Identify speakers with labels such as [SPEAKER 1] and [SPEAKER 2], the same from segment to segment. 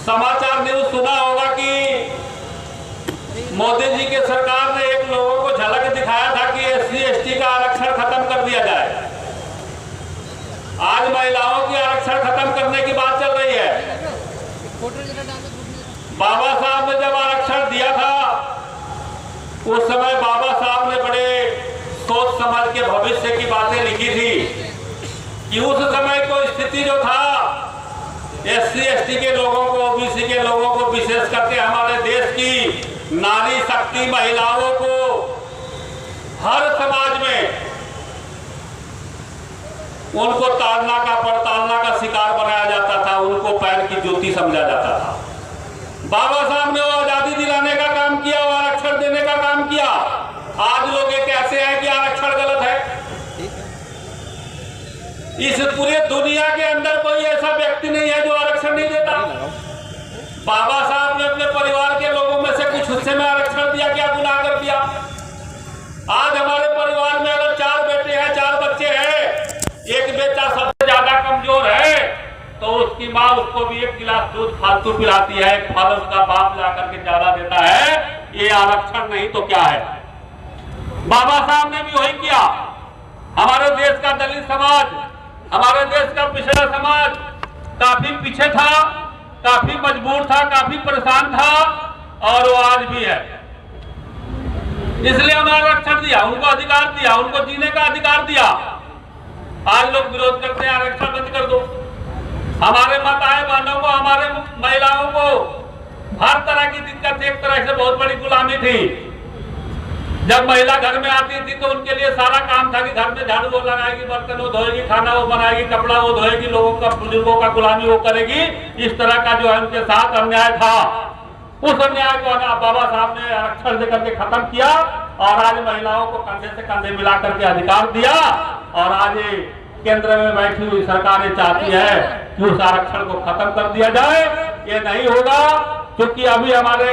[SPEAKER 1] समाचार न्यूज सुना होगा कि मोदी जी की सरकार ने एक लोगों को झलक दिखाया था कि SC ST का आरक्षण खत्म कर दिया जाए। आज महिलाओं की आरक्षण खत्म करने की बात चल रही है। बाबा साहब ने जब आरक्षण दिया था उस समय बाबा साहब ने बड़े सोच समझ के भविष्य की बातें लिखी थी कि उस समय को स्थिति जो था SC ST के लोगों को, OBC के लोगों को, विशेष करके हमारे देश की नारी शक्ति महिलाओं को हर समाज में उनको ताड़ना का, पड़तालना का शिकार बनाया जाता था, उनको पैर की जूती समझा जाता था। बाबा साहब ने वो आजादी दिलाने का काम किया, वो आरक्षण देने का काम किया। आज लोग ये कहते हैं कि आरक्षण गलत है। इस पूरे दुनिया के अंदर कोई ऐसा व्यक्ति नहीं है जो आरक्षण नहीं देता। बाबा साहब ने अपने परिवार के लोगों में से कुछ हिस्से में आरक्षण दिया, क्या गुनाह कर दिया? आज हमारे परिवार में अगर 4 बेटे हैं, 4 बच्चे हैं, एक बेटा सबसे ज्यादा कमजोर है तो उसकी माँ उसको भी 1 गिलास दूध फालतू पिलाती है, एक फल उसका बाप ला करके ज्यादा देता है। ये आरक्षण नहीं तो क्या है? बाबा साहब ने भी वही किया। हमारे देश का दलित समाज, हमारे देश का पिछड़ा समाज काफी पीछे था, काफी मजबूर था, काफी परेशान था और वो आज भी है। इसलिए उन्हें आरक्षण दिया, उनको अधिकार दिया, उनको जीने का अधिकार दिया। आज लोग विरोध करते हैं आरक्षण बंद कर दो। हमारे माताएं बहनों को, हमारे महिलाओं को हर तरह की दिक्कत, एक तरह से बहुत बड़ी गुलामी थी। जब महिला घर में आती थी तो उनके लिए सारा काम था कि घर में झाड़ू वो लगाएगी, बर्तन वो धोएगी, खाना वो बनाएगी, कपड़ा वो धोएगी, लोगों का, बुजुर्गों का गुलामी वो करेगी। इस तरह का जो है उनके साथ अन्याय था, उस अन्याय को बाबा साहब ने आरक्षण देकर के खत्म किया और आज महिलाओं को कंधे से कंधे मिला करके अधिकार दिया। और आज केंद्र में बैठी हुई सरकारें चाहती है कि उस आरक्षण को खत्म कर दिया जाए। ये नहीं होगा, क्योंकि अभी हमारे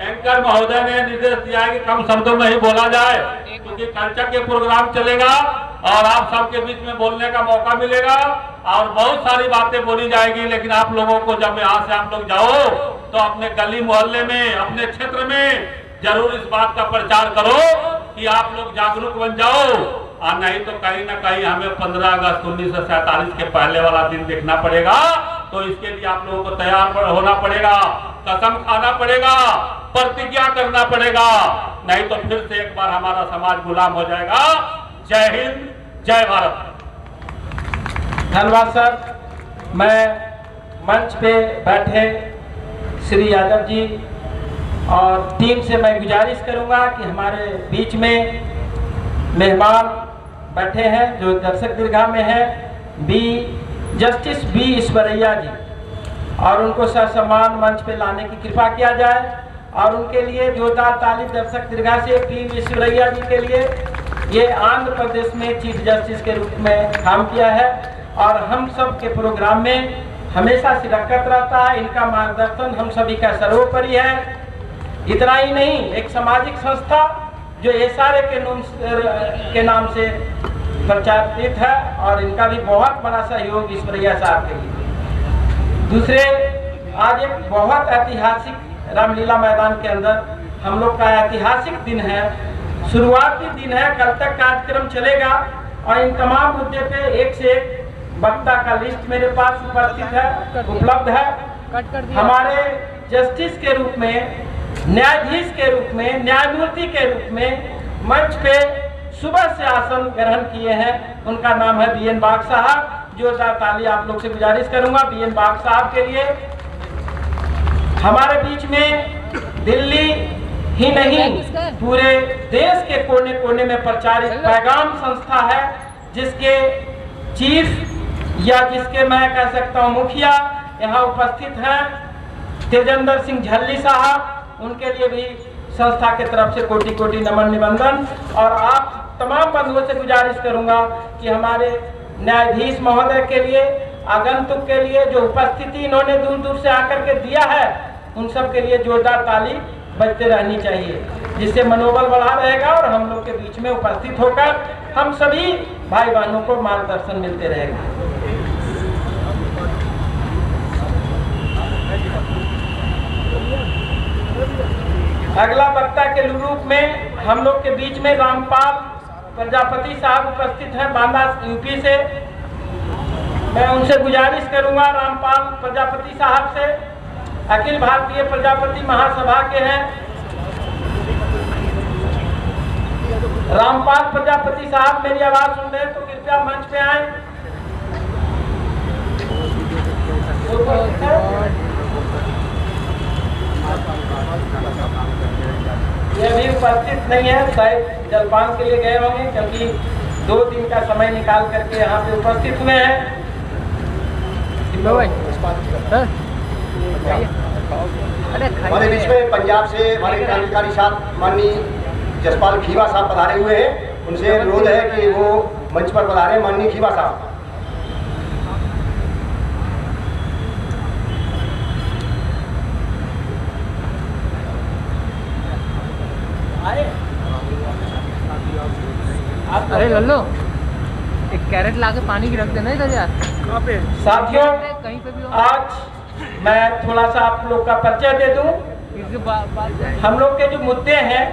[SPEAKER 1] एंकर महोदय ने निर्देश दिया है कि कम शब्दों में ही बोला जाए, क्योंकि कल्चर के प्रोग्राम चलेगा और आप सबके बीच में बोलने का मौका मिलेगा और बहुत सारी बातें बोली जाएगी। लेकिन आप लोगों को जब यहाँ से आप लोग जाओ तो अपने गली मोहल्ले में, अपने क्षेत्र में जरूर इस बात का प्रचार करो कि आप लोग जागरूक बन जाओ। और नहीं तो कहीं ना कहीं हमें 15 अगस्त 1947 के पहले वाला दिन देखना पड़ेगा। तो इसके लिए आप लोगों को तैयार होना पड़ेगा, कसम खाना पड़ेगा, प्रतिज्ञा करना पड़ेगा, नहीं तो फिर से एक बार हमारा समाज गुलाम हो जाएगा। जय हिंद, जय भारत।
[SPEAKER 2] धन्यवाद सर। मैं मंच पे बैठे श्री यादव जी और टीम से मैं गुजारिश करूंगा कि हमारे बीच में मेहमान बैठे हैं जो दर्शक दीर्घा में है, जस्टिस बी ईश्वरैया जी, और उनको ससम्मान मंच पे लाने की कृपा किया जाए। और उनके लिए जोरदार ताली दर्शक दीर्घा से पी ईश्वरैया जी के लिए। ये आंध्र प्रदेश में चीफ जस्टिस के रूप में काम किया है और हम सब के प्रोग्राम में हमेशा शिरकत रहता है। इनका मार्गदर्शन हम सभी का सर्वोपरि है। इतना ही नहीं, एक सामाजिक संस्था जो SRA के नाम से प्रचारित है और इनका भी बहुत बड़ा सहयोग ईश्वरैया साहब के लिए। दूसरे, आज एक बहुत ऐतिहासिक रामलीला मैदान के अंदर हम लोग का ऐतिहासिक दिन है, शुरुआती दिन है। कल तक कार्यक्रम चलेगा और इन तमाम मुद्दे पे एक से एक वक्ता का लिस्ट मेरे पास उपस्थित है, उपलब्ध है। हमारे जस्टिस के रूप में, न्यायाधीश के रूप में, न्यायमूर्ति के रूप में मंच पे सुबह से आसन ग्रहण किए हैं, उनका नाम है BN बाग साहब। जोरदार ताली आप लोग से गुजारिश करूंगा BN बाग साहब के लिए। हमारे बीच में दिल्ली ही नहीं, पूरे देश के कोने कोने में प्रचारित पैगाम संस्था है, जिसके चीफ या जिसके मैं कह सकता हूँ मुखिया यहाँ उपस्थित हैं, तेजेंद्र सिंह झल्ली साहब। उनके लिए भी संस्था के तरफ से कोटि कोटि नमन निबंधन। और आप तमाम बंधुओं से गुजारिश करूंगा कि हमारे न्यायाधीश महोदय के लिए, आगंतुक के लिए जो उपस्थिति इन्होंने दूर दूर से आकर के दिया है, उन सब के लिए जोरदार ताली बजते रहनी चाहिए, जिससे मनोबल बढ़ा रहेगा और हम लोग के बीच में उपस्थित होकर हम सभी भाई बहनों को मार्गदर्शन मिलते रहेगा। अगला वक्ता के रूप में हम लोग के बीच में रामपाल प्रजापति साहब उपस्थित हैं बांदा यूपी से। मैं उनसे गुजारिश करूंगा, रामपाल प्रजापति साहब से, अखिल भारतीय प्रजापति महासभा के हैं। रामपाल प्रजापति साहब मेरी आवाज सुन रहे हैं तो कृपया मंच पे आए। ये भी उपस्थित नहीं है, शायद जलपान के लिए गए होंगे, क्योंकि 2 दिन का समय निकाल करके यहाँ पे उपस्थित हुए हैं।
[SPEAKER 3] हमारे बीच में पंजाब से हमारे क्रांतिकारी साहब माननीय जसपाल खीवा साहब पधारे हुए हैं। उनसे अनुरोध है कि वो मंच पर पधारे। माननीय खीवा साहब।
[SPEAKER 4] अरे लल्लो, एक कैरेट लाके पानी की रख देना इधर यार।
[SPEAKER 2] कहाँ पे? साथियों,
[SPEAKER 4] कहीं पे भी
[SPEAKER 2] आज मैं थोड़ा सा आप लोग का परिचय दे दूं। हम लोग के जो मुद्दे हैं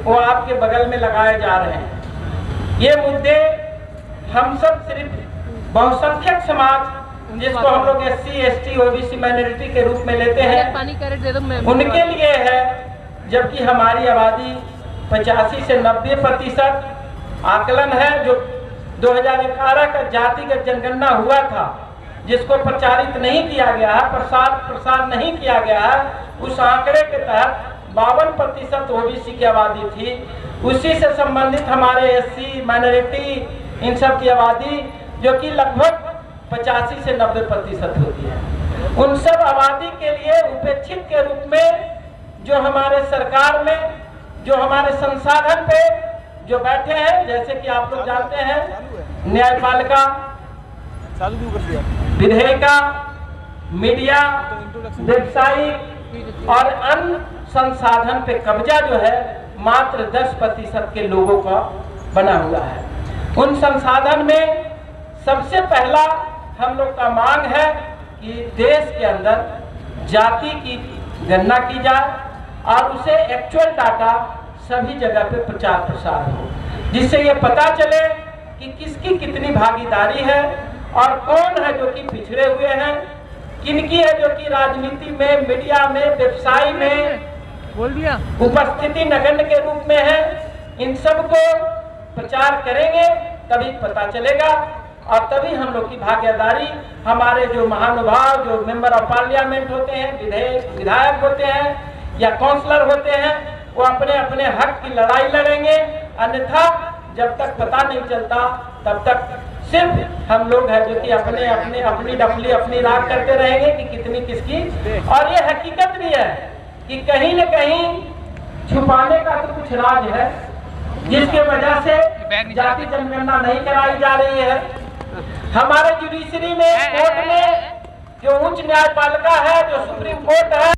[SPEAKER 2] वो आपके बगल में लगाए जा रहे हैं। ये मुद्दे हम सब सिर्फ बहुसंख्यक समाज, जिसको हम लोग SC, ST, OBC माइनॉरिटी के रूप में लेते हैं,
[SPEAKER 4] पानी कैरेट दे दो
[SPEAKER 2] उनके लिए है। जबकि हमारी आबादी 85 से 90% आकलन है, जो 2011 का जातिगत जनगणना हुआ था, जिसको प्रचारित नहीं किया गया है, प्रसार नहीं किया गया है। उस आंकड़े के तहत 52% OBC की आबादी थी। उसी से संबंधित हमारे SC माइनॉरिटी इन सब की आबादी, जो कि लगभग 85 से 90% होती है। उन सब आबादी के लिए उपेक्षित के रूप में जो हमारे सरकार में, जो हमारे संसाधन पे जो बैठे हैं, जैसे कि आप लोग जानते हैं, न्यायपालिका, विधेयिका, मीडिया, व्यवसायिक और अन्य संसाधन पे कब्जा जो है मात्र 10% के लोगों का बना हुआ है। उन संसाधन में सबसे पहला हम लोग का मांग है कि देश के अंदर जाति की गणना की जाए और उसे एक्चुअल डाटा सभी जगह पे प्रचार प्रसार हो, जिससे ये पता चले कि किसकी कितनी भागीदारी है और कौन है जो कि पिछड़े हुए हैं, किनकी है जो कि राजनीति में, मीडिया में, व्यवसाय में
[SPEAKER 4] बोल दिया
[SPEAKER 2] उपस्थिति नगण्य के रूप में है। इन सब को प्रचार करेंगे तभी पता चलेगा और तभी हम लोग की भागीदारी, हमारे जो महानुभाव, जो मेंबर ऑफ पार्लियामेंट होते हैं, विधायक होते हैं या काउंसलर होते हैं, वो अपने अपने हक की लड़ाई लड़ेंगे। अन्यथा जब तक पता नहीं चलता तब तक सिर्फ हम लोग हैं जो कि अपनी डफली अपनी राग करते रहेंगे कि कितनी किसकी। और ये हकीकत भी है कि कहीं न कहीं छुपाने का तो कुछ राज है, जिसके वजह से जाति जनगणना नहीं कराई जा रही है। हमारे जुडिशरी में, कोर्ट में, जो उच्च न्यायपालिका है, जो सुप्रीम कोर्ट है,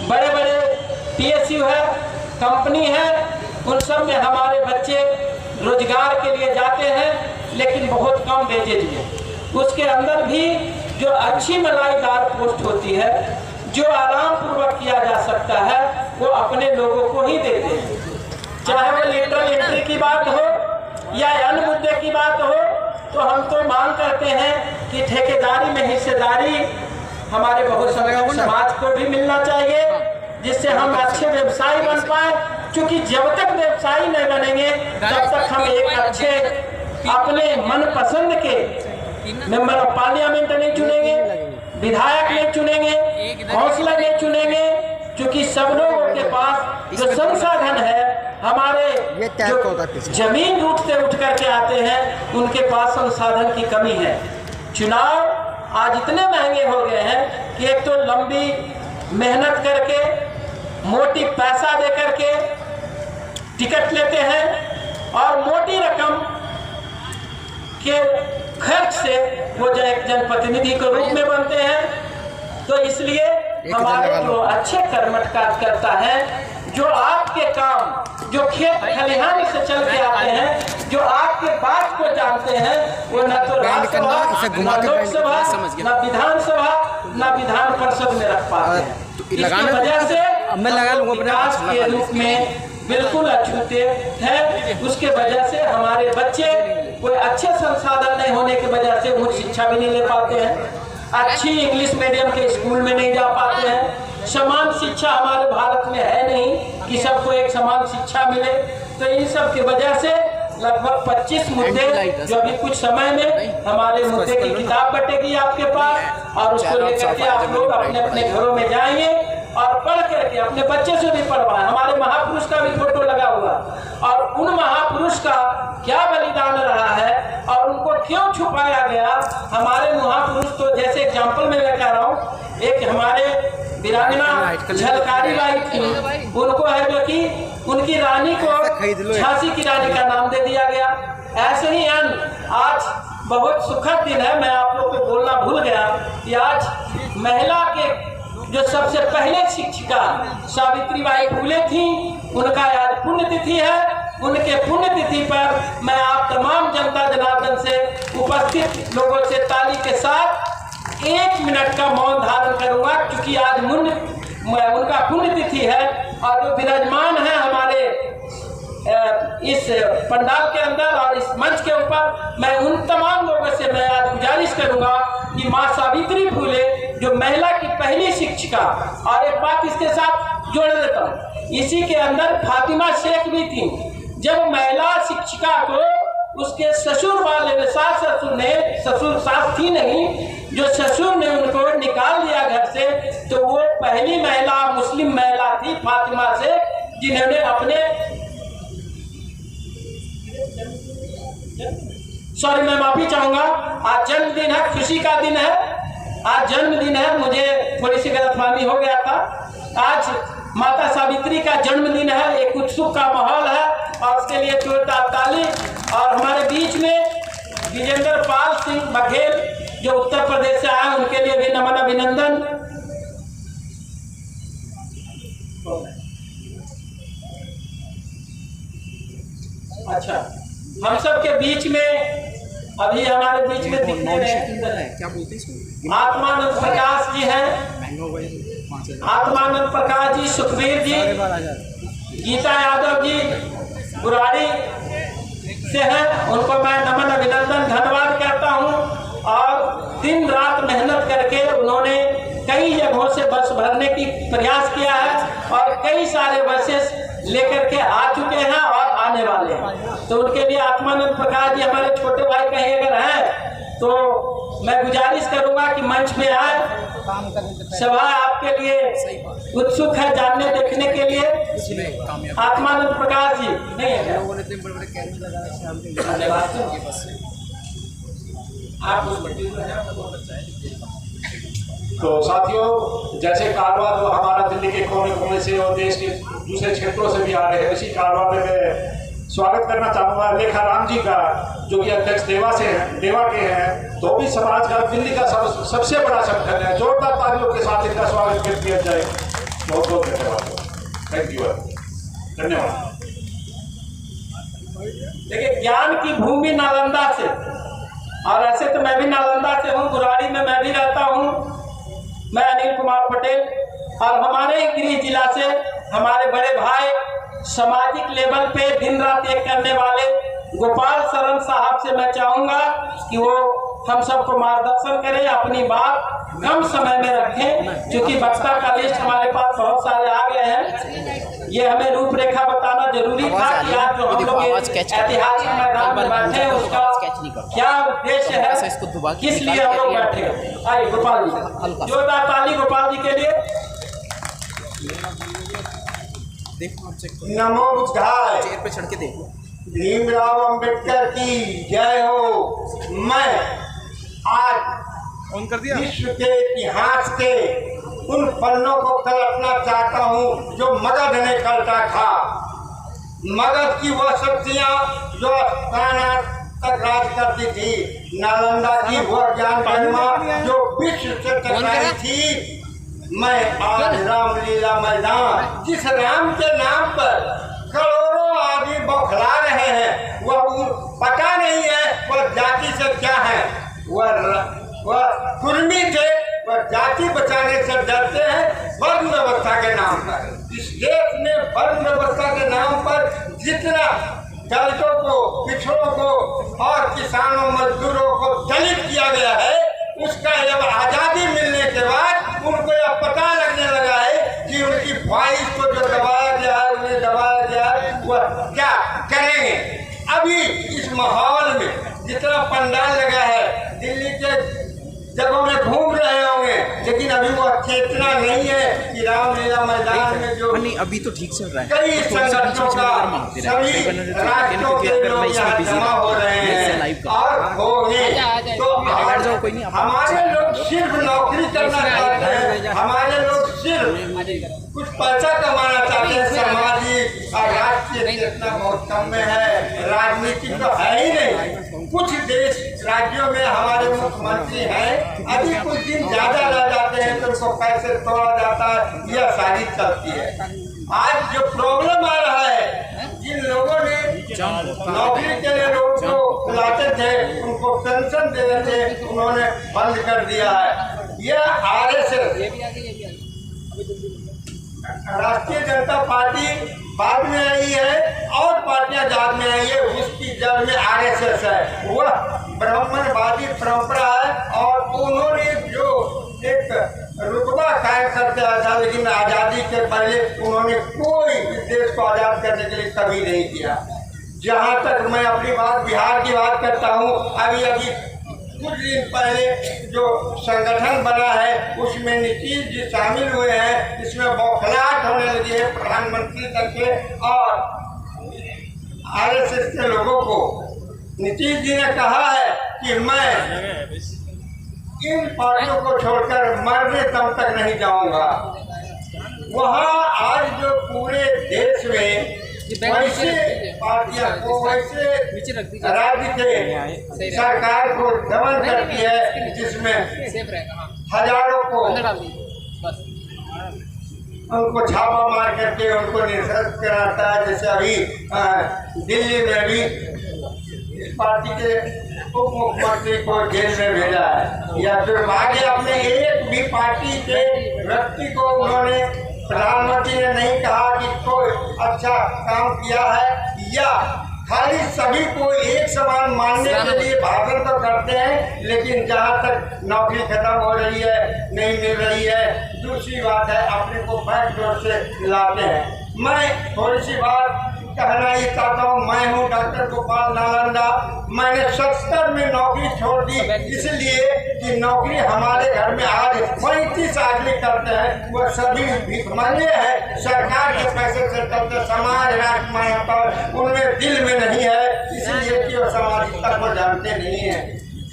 [SPEAKER 2] बड़े बड़े PSU है, कंपनी है, उन सब में हमारे बच्चे रोजगार के लिए जाते हैं लेकिन बहुत कम वेजेज में। उसके अंदर भी जो अच्छी मलाईदार पोस्ट होती है, जो आराम पूर्वक किया जा सकता है, वो अपने लोगों को ही देते हैं। चाहे वो लेटरल एंट्री की बात हो या अन्य मुद्दे की बात हो, तो हम तो मांग करते हैं कि ठेकेदारी में हिस्सेदारी हमारे बहुसंख्यक समाज को भी मिलना चाहिए, जिससे हम अच्छे व्यवसायी बन पाए। क्योंकि जब तक व्यवसायी नहीं बनेंगे तब तक हम एक अच्छे अपने मन पसंद के मेंबर ऑफ पार्लियामेंट नहीं चुनेंगे, विधायक नहीं चुनेंगे, काउंसलर नहीं चुनेंगे। क्योंकि सब लोगों के पास जो संसाधन है, हमारे जो जमीन रूट से उठ करके आते हैं, उनके पास संसाधन की कमी है। चुनाव आज इतने महंगे हो गए हैं कि एक तो लंबी मेहनत करके, मोटी पैसा दे करके टिकट लेते हैं और मोटी रकम के खर्च से वो जो एक जनप्रतिनिधि के रूप में बनते हैं। तो इसलिए हमारे जो अच्छे कर्मठ कार्यकर्ता हैं, जो आपके काम, जो खेत खलिहान से चल के आते हैं, जो आपके बात को जानते हैं, वो न तो राज्यसभा, न लोकसभा, न विधानसभा, न विधान परिषद में रख पाते हैं। इसकी वजह से विकास के रूप में बिल्कुल अछूते हैं। उसके वजह से हमारे बच्चे कोई अच्छे संसाधन नहीं होने की वजह से उच्च शिक्षा भी नहीं ले पाते हैं, अच्छी इंग्लिश मीडियम के स्कूल में नहीं जा पाते हैं। समान शिक्षा हमारे भारत में है नहीं कि सबको एक समान शिक्षा मिले। तो इन सब की वजह से लगभग 25 मुद्दे, जो अभी कुछ समय में हमारे मुद्दे की किताब बटेगी आपके पास, और उसको लेकर के आप लोग अपने अपने घरों में जाएंगे और पढ़ करके अपने बच्चे से भी पढ़वाएं। हमारे महापुरुष का भी फोटो लगा हुआ, और उन महापुरुष का क्या बलिदान रहा है और उनको क्यों छुपाया गया। हमारे महापुरुष तो जैसे एग्जाम्पल में मैं कह रहा हूँ, एक हमारे वीरांगना झलकारी बाई थी, उनको है जो कि उनकी रानी को झांसी की रानी का नाम दे दिया गया। ऐसे ही आज बहुत सुखद दिन है। मैं आप लोग को बोलना भूल गया कि आज महिला के जो सबसे पहले शिक्षिका सावित्रीबाई फुले थी, उनका आज पुण्यतिथि है। उनके पुण्यतिथि पर मैं आप तमाम जनता जनार्दन से, उपस्थित लोगों से ताली के साथ 1 मिनट का मौन धारण करूंगा, क्योंकि आज उनका पुण्यतिथि है। और जो विराजमान है हमारे इस पंडाल के अंदर और इस मंच के ऊपर, मैं उन तमाम लोगों से मैं आज गुजारिश करूंगा कि माँ सावित्री फुले जो महिला की पहली शिक्षिका, और एक बात इसके साथ जोड़ देता हूँ, इसी के अंदर फातिमा शेख भी थी। जब महिला शिक्षिका को उसके ससुर वाले सास ससुर ने, ससुर सास थी नहीं, जो ससुर ने उनको निकाल दिया घर से, तो वो पहली महिला मुस्लिम महिला थी फातिमा शेख, जिन्होंने अपने मैं माफी चाहूंगा, आज जन्मदिन है, खुशी का दिन है, आज जन्मदिन है। मुझे थोड़ी सी गलतफहमी हो गया था। आज माता सावित्री का जन्मदिन है, एक उत्सुक का माहौल है, और उसके लिए जोरदार ताली। और हमारे बीच में विजेंद्र पाल सिंह बघेल जो उत्तर प्रदेश से आए, उनके लिए भी नमन अभिनंदन। अच्छा, हम सब के बीच में अभी हमारे बीच में दिखने में आत्मानंद प्रकाश जी हैं, आत्मानंद प्रकाश जी, सुखबीर जी, गीता यादव जी बुराड़ी से हैं, उनको मैं नमन अभिनंदन धन्यवाद कहता हूं। और दिन रात मेहनत करके उन्होंने कई जगहों से बस भरने की प्रयास किया है, और कई सारे बसेस लेकर के आ चुके हैं और आने वाले हैं। तो उनके लिए आत्मानंद प्रकाश जी हमारे छोटे भाई कहीं अगर हैं, तो मैं गुजारिश करूंगा कि मंच में आए। सभा आपके लिए उत्सुक है जानने देखने के लिए। आत्मानंद प्रकाश जी नहीं है
[SPEAKER 5] तो साथियों, जैसे कारवां जो हमारा दिल्ली के कोने कोने से और देश के दूसरे क्षेत्रों से भी आ रहे हैं, इसी कारवां में मैं स्वागत करना चाहूँगा लेखा राम जी का, जो कि अध्यक्ष देवा के हैं। तो भी समाज का दिल्ली का सबसे बड़ा संगठन है। जोरदार तालियों के साथ इनका स्वागत कर दिया जाए। बहुत बहुत धन्यवाद। थैंक यू, धन्यवाद।
[SPEAKER 2] देखिए, ज्ञान की भूमि नालंदा से, और ऐसे तो मैं भी नालंदा से हूँ, बुराड़ी में मैं भी रहता हूँ। मैं अनिल कुमार पटेल, और हमारे गृह जिला से हमारे बड़े भाई सामाजिक लेवल पे दिन रात एक करने वाले गोपाल शरण साहब से मैं चाहूँगा कि वो हम सबको मार्गदर्शन करें, अपनी बात कम समय में रखें, क्योंकि वक्ता का लिस्ट हमारे पास बहुत सारे आ गए हैं। ये हमें रूपरेखा बताना जरूरी था कि आज जो हम लोग ऐतिहासिक मैदान में बैठे हैं उसका क्या उद्देश्य है, किस लिए हम लोग बैठे हैं। आइए गोपाल जी, जोरदार ताली गोपाल जी के लिए।
[SPEAKER 3] नमो बुद्धाय।
[SPEAKER 4] चेयर पे चढ़ के देखो।
[SPEAKER 3] भीमराव अंबेडकर की जय हो। मैं आज विश्व के इतिहास के उन पन्नों को पलटना चाहता हूँ जो मगध ने पलटा था। मगध की वह शक्तियाँ जो स्थान तक राज करती थी, नालंदा की वह ज्ञान गरिमा जो विश्व से टकराई थी। मैं आज रामलीला मैदान, जिस राम के नाम पर करोड़ों आदमी बौखला रहे हैं, वह पता नहीं है वह जाति से क्या है, वह कुर्मी थे, वह जाति बचाने से डरते हैं वर्ण व्यवस्था के नाम पर। इस देश में वर्ण व्यवस्था के नाम पर जितना दलितों को, पिछड़ों को और किसानों मजदूरों को दलित किया गया है, उसका जब आज़ादी मिलने के बाद उनको यह पता लगने लगा है कि उनकी ख्वाहिश को जो दबाया गया है, उन्हें दबाया गया है, वह क्या करेंगे। अभी इस माहौल में जितना पंडाल लगा है, दिल्ली के जगहों में घूम रहे होंगे, लेकिन अभी वो चेतना नहीं है कि रामलीला मैदान में जो
[SPEAKER 4] अभी तो ठीक चल रहा है,
[SPEAKER 3] कई संगठनों का सभी राष्ट्रों के लोग यहाँ जमा हो रहे हैं और होंगे। तो हमारे लोग सिर्फ नौकरी करना चाहते हैं, हमारे लोग सिर्फ कुछ पैसा कमाना चाहते हैं। सामाजिक और राष्ट्रीय चेतना बहुत कम में है, राजनीति तो है ही नहीं। कुछ देश राज्यों में हमारे मुख्यमंत्री हैं, अभी कुछ दिन ज्यादा रह जाते हैं तो उनको पैसे तोड़ा जाता है, यह सारी चलती है। आज जो प्रॉब्लम आ रहा है, जिन लोगों ने नौकरी के लिए लोगों को लाते थे, उनको पेंशन देते थे, उन्होंने बंद कर दिया है। यह आरएसएस राष्ट्रीय जनता पार्टी बाद में आई है और पार्टियां बाद में आई है, उसकी जड़ में आरएसएस है। वह ब्राह्मणवादी परंपरा है और उन्होंने जो एक रुतबा कायम करते आया था, लेकिन आज़ादी के पहले उन्होंने कोई देश को आज़ाद करने के लिए कभी नहीं किया। जहाँ तक मैं अपनी बात बिहार की बात करता हूँ, अभी कुछ दिन पहले जो संगठन बना है उसमें नीतीश जी शामिल हुए हैं, इसमें बौखलाहट होने लगी है प्रधानमंत्री तक के और आरएसएस के लोगों को। नीतीश जी ने कहा है कि मैं इन पार्टियों को छोड़कर मरने दम तक नहीं जाऊंगा। वहाँ आज जो पूरे देश में वैसे पार्टियां को, वैसे राज्य के सरकार को दमन करती है, जिसमें हजारों को उनको छापा मार करके उनको निरस्त कराता है। जैसे अभी दिल्ली में भी इस पार्टी के उप मुख्यमंत्री को जेल में भेजा है, या फिर आगे अपने एक भी पार्टी के व्यक्ति को उन्होंने, प्रधानमंत्री ने नहीं कहा कि कोई अच्छा काम किया है, या खाली सभी को एक समान मानने के लिए भाषण तो करते हैं, लेकिन जहाँ तक नौकरी खत्म हो रही है, नहीं मिल रही है, दूसरी बात है अपने को बैकडोर से लाते हैं। मैं थोड़ी सी बात कहना ही चाहता हूँ। मैं हूँ डॉक्टर गोपाल नालंदा। मैंने 70 में नौकरी छोड़ दी, इसलिए कि नौकरी हमारे घर में आज 35 आदमी करते हैं, वह सभी भिखमंगे हैं, सरकार के पैसे से करते, समाज राष्ट्र मानवता उनमें दिल में नहीं है, इसलिए कि वो सामाजिकता को जानते नहीं है।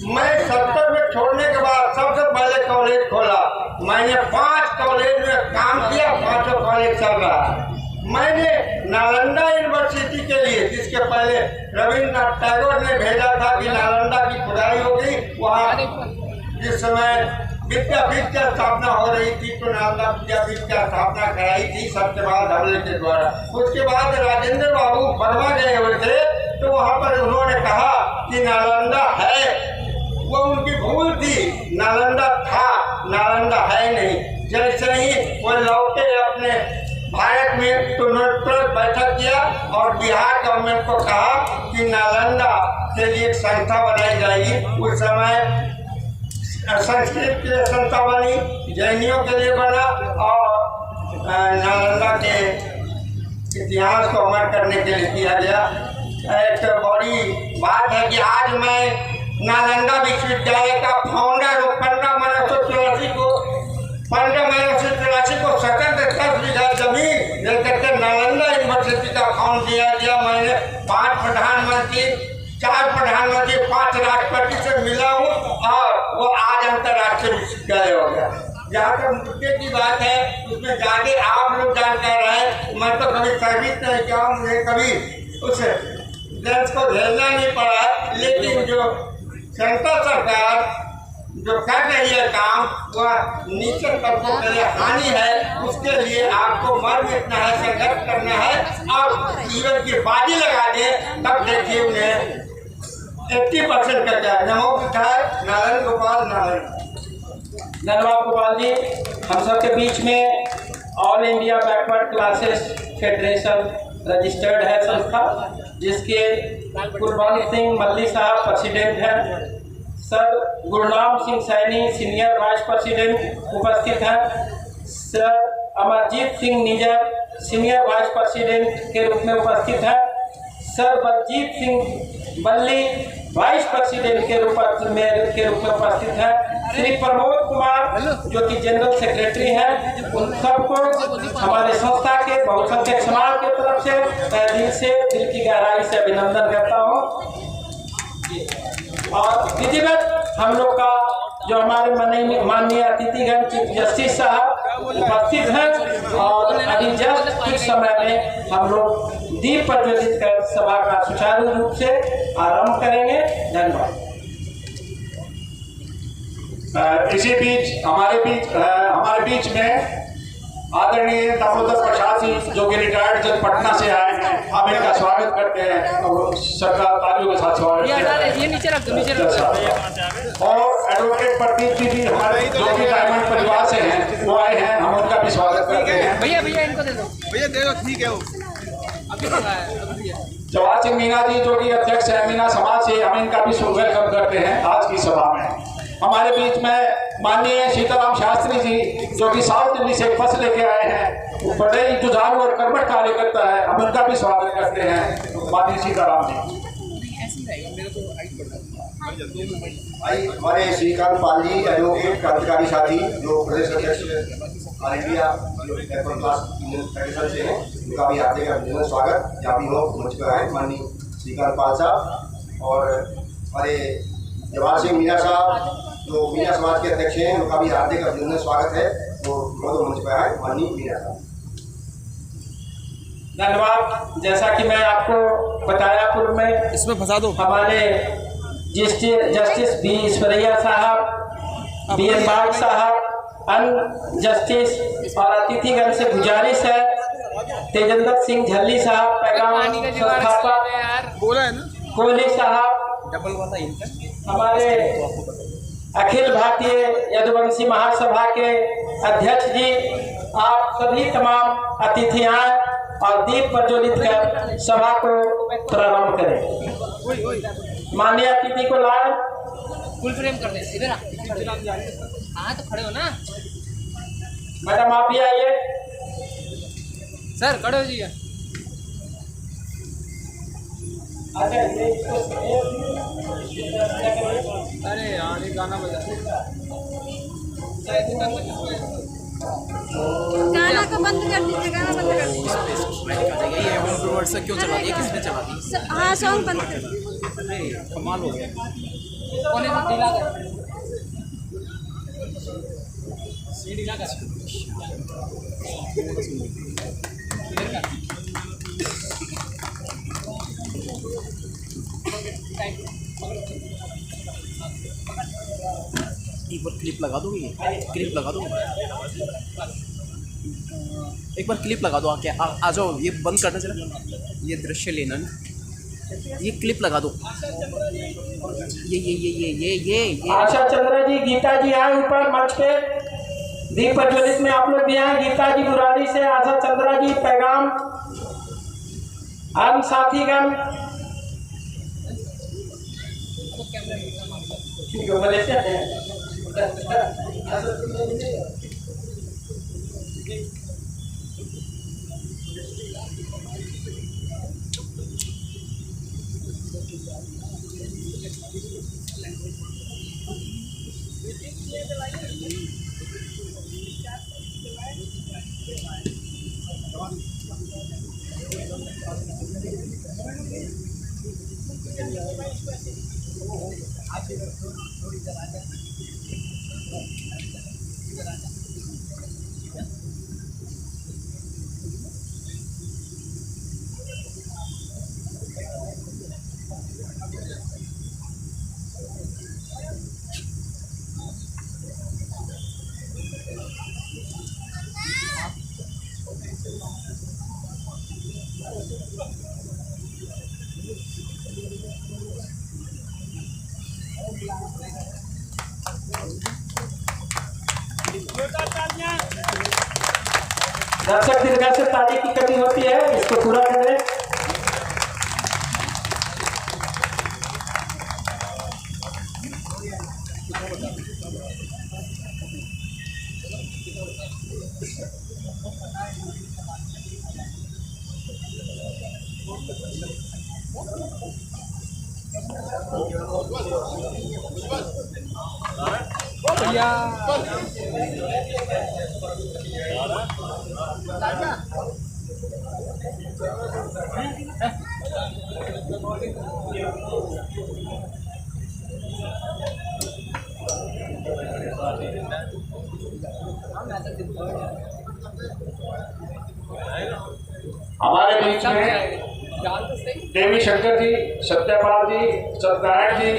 [SPEAKER 3] मैं 70 में छोड़ने के बाद सबसे पहले कॉलेज खोला। मैंने 5 कॉलेज में काम किया, 5 कॉलेज चल रहा है। मैंने नालंदा यूनिवर्सिटी के लिए, जिसके पहले रविन्द्रनाथ टैगोर ने भेजा था कि नालंदा की खुदाई होगी, वहाँ जिस समय विद्यापीठ की स्थापना हो रही थी तो नालंदा विद्यापीठ की स्थापना कराई थी सत्यवाद हमले के द्वारा। उसके बाद राजेंद्र बाबू वर्मा गए हुए थे तो वहाँ पर उन्होंने कहा कि नालंदा है, वो उनकी भूल थी। नालंदा था, नालंदा है नहीं। जैसे ही वो लौटे अपने भारत में तो तुरंत बैठक किया और बिहार गवर्नमेंट को कहा कि नालंदा के लिए एक संस्था बनाई जाएगी। उस समय संस्कृत के लिए संस्था बनी, जैनियों के लिए बना और नालंदा के इतिहास को अमर करने के लिए किया गया। एक बड़ी बात है कि आज मैं नालंदा विश्वविद्यालय का फाउंडर हूँ। 15 को स्वतंत्र 10 बीघा जमीन लेकर के नालंदा यूनिवर्सिटी का फाउंड किया गया। मैंने 5 प्रधानमंत्री, 4 प्रधानमंत्री, 5 राष्ट्रपति से मिला हूँ और वो आज अंतर्राष्ट्रीय विश्वविद्यालय हो गया। जहाँ तक मुद्दे की बात है उसमें ज़्यादा आप लोग जानकार हैं। मैं तो कभी सर्विस नहीं किया, मुझे कभी उस देश को झेलना नहीं पड़ा। लेकिन जो सेंट्रल सरकार जो कर रही है काम, वह नीचे तबकों के लिए हानि है। उसके लिए आपको मर मिटना है, संघर्ष करना है और जीवन की बाजी लगा दे, तब देखिए उन्हें 80% का क्या। नमो बुद्धाय। नारायण गोपाल नारायण।
[SPEAKER 2] धन्यवाद गोपाल जी। हम सब के बीच में all India backward classes federation registered है संस्था, जिसके कुलवंत सिंह मल्ली साहब प्रेसिडेंट हैं। Sir Gurnam Singh Saini senior vice president उपस्थित हैं। सर अमरजीत सिंह निजर सीनियर वाइस प्रेसिडेंट के रूप में उपस्थित हैं। सर बलजीत सिंह बल्ली वाइस प्रेसिडेंट के रूप में उपस्थित हैं। श्री प्रमोद कुमार जो कि जनरल सेक्रेटरी हैं। उन सबको हमारे संस्था के बहुसंख्यक समाज की तरफ से दिल की गहराई से अभिनंदन करता हूँ। और विधिवत हम लोग का जो हमारे माननीय अतिथिगण चीफ जस्टिस साहब उपस्थित हैं और अभी जस्ट कुछ समय में हम लोग दीप प्रज्वलित कर सभा का सुचारू रूप से आरंभ करेंगे। धन्यवाद।
[SPEAKER 5] इसी बीच हमारे बीच में आदरणीय दामोदर प्रसाद जी जो कि रिटायर्ड जज पटना से आए हैं, हम इनका स्वागत करते हैं और सरकार तालियों के साथ स्वागत करते हैं।
[SPEAKER 4] ये नीचे रख दो।
[SPEAKER 5] और एडवोकेट प्रदीप जी भी हमारे जो कि डायमंड परिवार से हैं, वो आए हैं, हम उनका भी स्वागत करते हैं।
[SPEAKER 4] भैया इनको दे दो।
[SPEAKER 6] भैया दे दो, ठीक है। वो
[SPEAKER 5] जवाहर सिंह मीना जी जो कि अध्यक्ष है मीना समाज से, हम इनका भी वेलकम करते हैं आज की सभा में। हमारे बीच में माननीय सीताराम शास्त्री जी जो कि साउथ दिल्ली से बस लेके आए हैं, वो बड़े ही जुझारू और कर्मठ कार्य करता है, हम उनका भी स्वागत करते हैं माननीय सीताराम जी।
[SPEAKER 3] हमारे श्रीकांत पाल जी एडवोकेट क्रांतिकारी साथी जो प्रदेश अध्यक्ष ऑल इंडिया फेडरेशन से हैं, उनका भी हार्दिक अभिनंदन स्वागत। जहाँ भी हो मंच पर आए माननीय श्रीकांत पाल साहब। और हमारे जवाहर सिंह मीना साहब जो मीना समाज के अध्यक्ष हैं, उनका भी हार्दिक अभिनंदन स्वागत है। तो दोनों मंच पर आए माननीय मीना साहब।
[SPEAKER 2] धन्यवाद। जैसा कि मैं आपको बताया पूर्व में,
[SPEAKER 6] इसमें फंसा दो।
[SPEAKER 2] हमारे जस्टिस बी ईश्वरैया साहब, बी एन बाग साहब, अन्य जस्टिस और अतिथिगण से गुजारिश है, तेजेंद्र सिंह झल्ली साहब, पैगाम संस्थापक
[SPEAKER 6] बोला है ना,
[SPEAKER 2] कोहली साहब, हमारे अखिल भारतीय यदुवंशी महासभा के अध्यक्ष जी, आप सभी तमाम अतिथि आए और दीप प्रज्वलित कर सभा को प्रारंभ करें। माननीय अतिथि को लाए।
[SPEAKER 4] फुल फ्रेम कर दे। इधर आ तो खड़े हो ना।
[SPEAKER 2] मैडम आप भी आइए।
[SPEAKER 4] सर खड़े हो जी।
[SPEAKER 2] अच्छा
[SPEAKER 4] अरे यार ये गाना बजा।
[SPEAKER 7] गाना को बंद कर दीजिए, गाना बंद कर दीजिए।
[SPEAKER 6] ये ऑन से क्यों चला दिया, किसने चला दी?
[SPEAKER 7] हाँ सॉन्ग बंद कर दीजिए।
[SPEAKER 6] अरे कमाल हो गया।
[SPEAKER 4] कोने से ढीला कर। ढीला कर।
[SPEAKER 6] एक बार क्लिप लगा दो, ये क्लिप लगा दो, एक बार क्लिप लगा दो। आ जाओ, ये बंद करना चला, ये दृश्य लेना नहीं। ये क्लिप लगा दो। ये
[SPEAKER 2] आशा चंद्रा जी, गीता जी आए ऊपर मंच पे, दीप प्रज्वलित में आप लोग भी आए। गीता जी मुरारी से, आशा चंद्रा जी पैगाम, हम साथीगण मलेशिया है। दर्शक दीर्घा से ताली की कमी होती है, इसको पूरा करें।
[SPEAKER 5] हमारे बीच में देवी शंकर जी, सत्यपाल जी, सत्यनारायण जी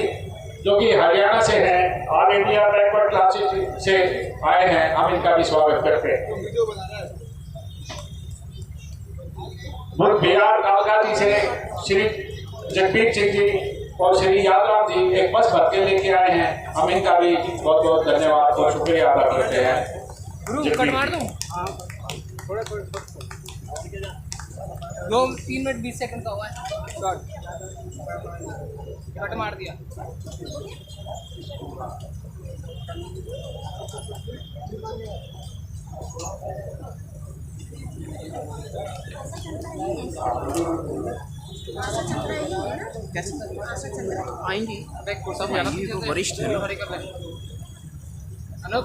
[SPEAKER 5] जो कि हरियाणा से हैं, ऑल इंडिया बैकवर्ड क्लासेस से आए हैं, हम इनका भी स्वागत करते हैं। बिहार कालका जी से श्री जगबीर सिंह जी और श्री यादराम जी एक बस भर के लेके आए हैं, हम इनका भी बहुत बहुत धन्यवाद और शुक्रिया अदा करते हैं।
[SPEAKER 4] दो 3 मिनट 20 सेकंड का हुआ है शॉट, कट मार दिया।
[SPEAKER 6] आएंगी सब आएंगी, तो वरिष्ठ है ना।
[SPEAKER 4] अनुप